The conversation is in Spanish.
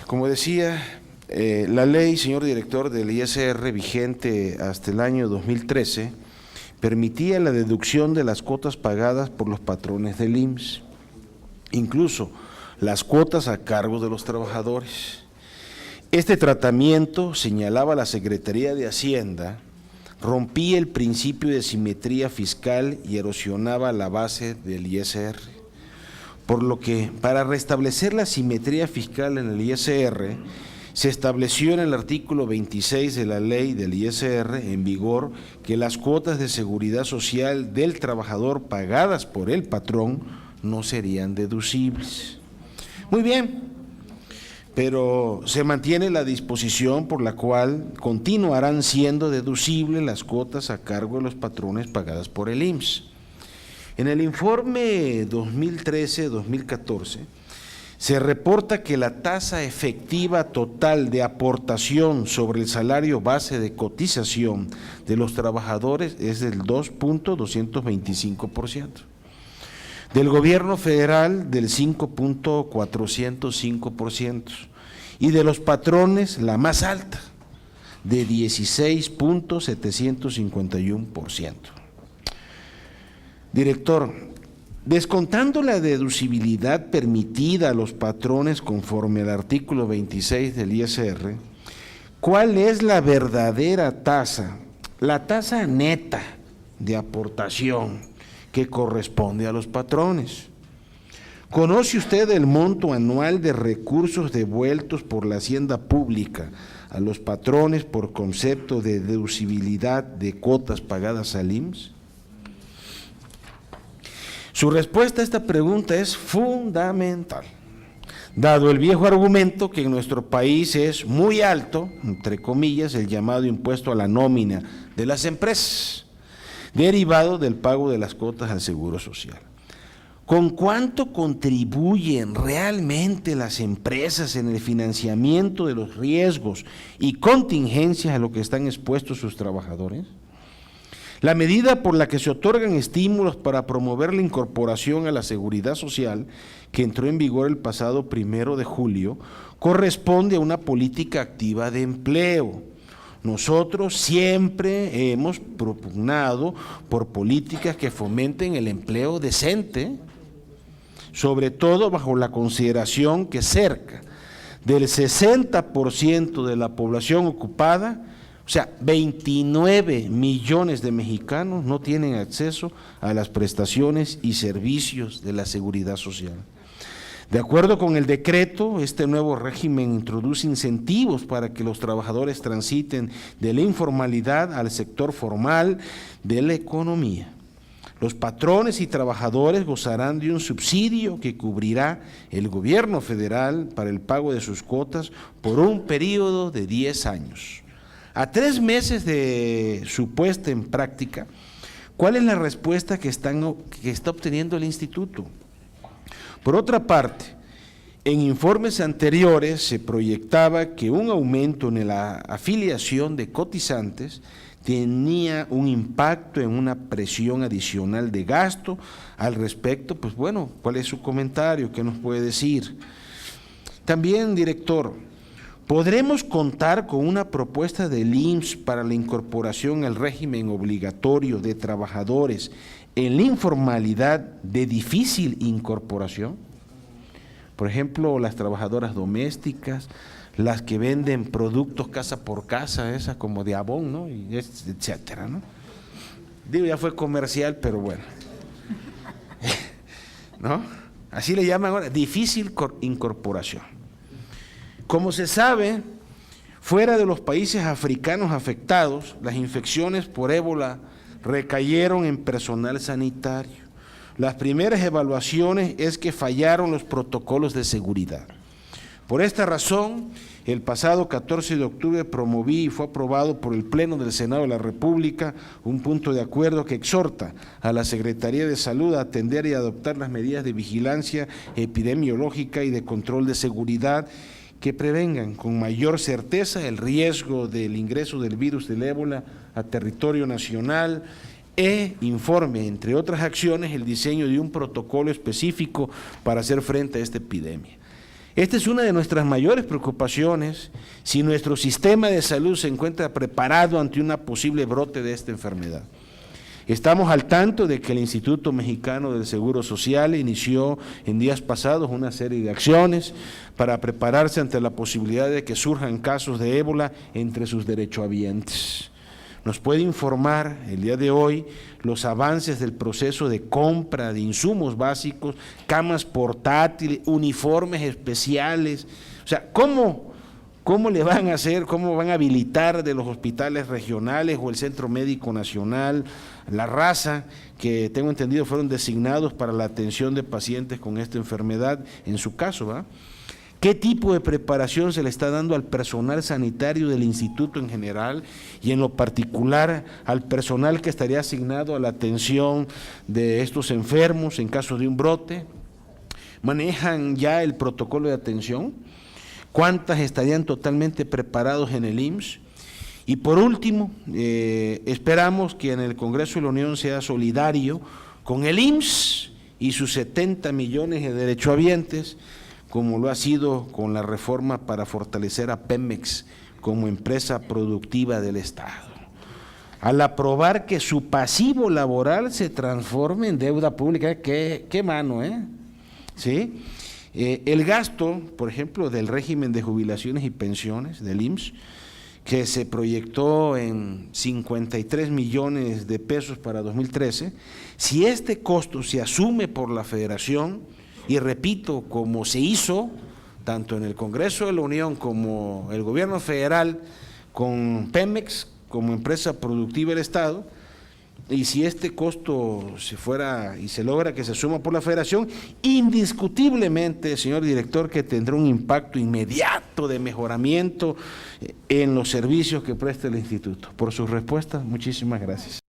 Como decía, la ley, señor director, del ISR vigente hasta el año 2013 permitía la deducción de las cuotas pagadas por los patrones del IMSS, incluso las cuotas a cargo de los trabajadores. Este tratamiento, señalaba la Secretaría de Hacienda, rompía el principio de simetría fiscal y erosionaba la base del ISR. Por lo que, para restablecer la simetría fiscal en el ISR, se estableció en el artículo 26 de la ley del ISR en vigor que las cuotas de seguridad social del trabajador pagadas por el patrón no serían deducibles. Muy bien, pero se mantiene la disposición por la cual continuarán siendo deducibles las cuotas a cargo de los patrones pagadas por el IMSS. En el informe 2013-2014 se reporta que la tasa efectiva total de aportación sobre el salario base de cotización de los trabajadores es del 2.225%, del gobierno federal del 5.405% y de los patrones la más alta, de 16.751%. Director, descontando la deducibilidad permitida a los patrones conforme al artículo 26 del ISR, ¿cuál es la verdadera tasa, la tasa neta de aportación que corresponde a los patrones? ¿Conoce usted el monto anual de recursos devueltos por la hacienda pública a los patrones por concepto de deducibilidad de cuotas pagadas al IMSS? Su respuesta a esta pregunta es fundamental, dado el viejo argumento que en nuestro país es muy alto, entre comillas, el llamado impuesto a la nómina de las empresas, derivado del pago de las cuotas al Seguro Social. ¿Con cuánto contribuyen realmente las empresas en el financiamiento de los riesgos y contingencias a lo que están expuestos sus trabajadores? La medida por la que se otorgan estímulos para promover la incorporación a la seguridad social, que entró en vigor el pasado 1 de julio, corresponde a una política activa de empleo. Nosotros siempre hemos propugnado por políticas que fomenten el empleo decente, sobre todo bajo la consideración que cerca del 60% de la población ocupada, o sea, 29 millones de mexicanos no tienen acceso a las prestaciones y servicios de la seguridad social. De acuerdo con el decreto, este nuevo régimen introduce incentivos para que los trabajadores transiten de la informalidad al sector formal de la economía. Los patrones y trabajadores gozarán de un subsidio que cubrirá el gobierno federal para el pago de sus cuotas por un periodo de 10 años. A 3 meses de su puesta en práctica, ¿cuál es la respuesta que está obteniendo el instituto? Por otra parte, en informes anteriores se proyectaba que un aumento en la afiliación de cotizantes tenía un impacto en una presión adicional de gasto. Al respecto, pues bueno, ¿cuál es su comentario? ¿Qué nos puede decir? También, director, ¿podremos contar con una propuesta del IMSS para la incorporación al régimen obligatorio de trabajadores en la informalidad de difícil incorporación? Por ejemplo, las trabajadoras domésticas, las que venden productos casa por casa, esa como de Avon, ¿no? Y etcétera, ¿no? Digo, ya fue comercial, pero bueno. ¿No? Así le llaman ahora, difícil incorporación. Como se sabe, fuera de los países africanos afectados, las infecciones por ébola recayeron en personal sanitario. Las primeras evaluaciones es que fallaron los protocolos de seguridad. Por esta razón, el pasado 14 de octubre promoví y fue aprobado por el Pleno del Senado de la República un punto de acuerdo que exhorta a la Secretaría de Salud a atender y adoptar las medidas de vigilancia epidemiológica y de control de seguridad que prevengan con mayor certeza el riesgo del ingreso del virus del ébola a territorio nacional informe, entre otras acciones, el diseño de un protocolo específico para hacer frente a esta epidemia. Esta es una de nuestras mayores preocupaciones, si nuestro sistema de salud se encuentra preparado ante una posible brote de esta enfermedad. Estamos al tanto de que el Instituto Mexicano del Seguro Social inició en días pasados una serie de acciones para prepararse ante la posibilidad de que surjan casos de ébola entre sus derechohabientes. Nos puede informar el día de hoy los avances del proceso de compra de insumos básicos, camas portátiles, uniformes especiales. O sea, ¿cómo le van a hacer, cómo van a habilitar de los hospitales regionales o el Centro Médico Nacional, la raza, que tengo entendido fueron designados para la atención de pacientes con esta enfermedad, en su caso, ¿verdad? ¿Qué tipo de preparación se le está dando al personal sanitario del instituto en general y en lo particular al personal que estaría asignado a la atención de estos enfermos en caso de un brote? ¿Manejan ya el protocolo de atención? ¿Cuántas estarían totalmente preparados en el IMSS? Y por último, esperamos que en el Congreso de la Unión sea solidario con el IMSS y sus 70 millones de derechohabientes, como lo ha sido con la reforma para fortalecer a Pemex como empresa productiva del Estado, al aprobar que su pasivo laboral se transforme en deuda pública. ¿Qué mano, ¿Sí? El gasto, por ejemplo, del régimen de jubilaciones y pensiones del IMSS, que se proyectó en 53 millones de pesos para 2013, si este costo se asume por la Federación, y repito, como se hizo tanto en el Congreso de la Unión como el gobierno federal con Pemex como empresa productiva del Estado, y si este costo se logra que se asuma por la Federación, indiscutiblemente, señor director, que tendrá un impacto inmediato de mejoramiento en los servicios que presta el instituto. Por sus respuestas, muchísimas gracias.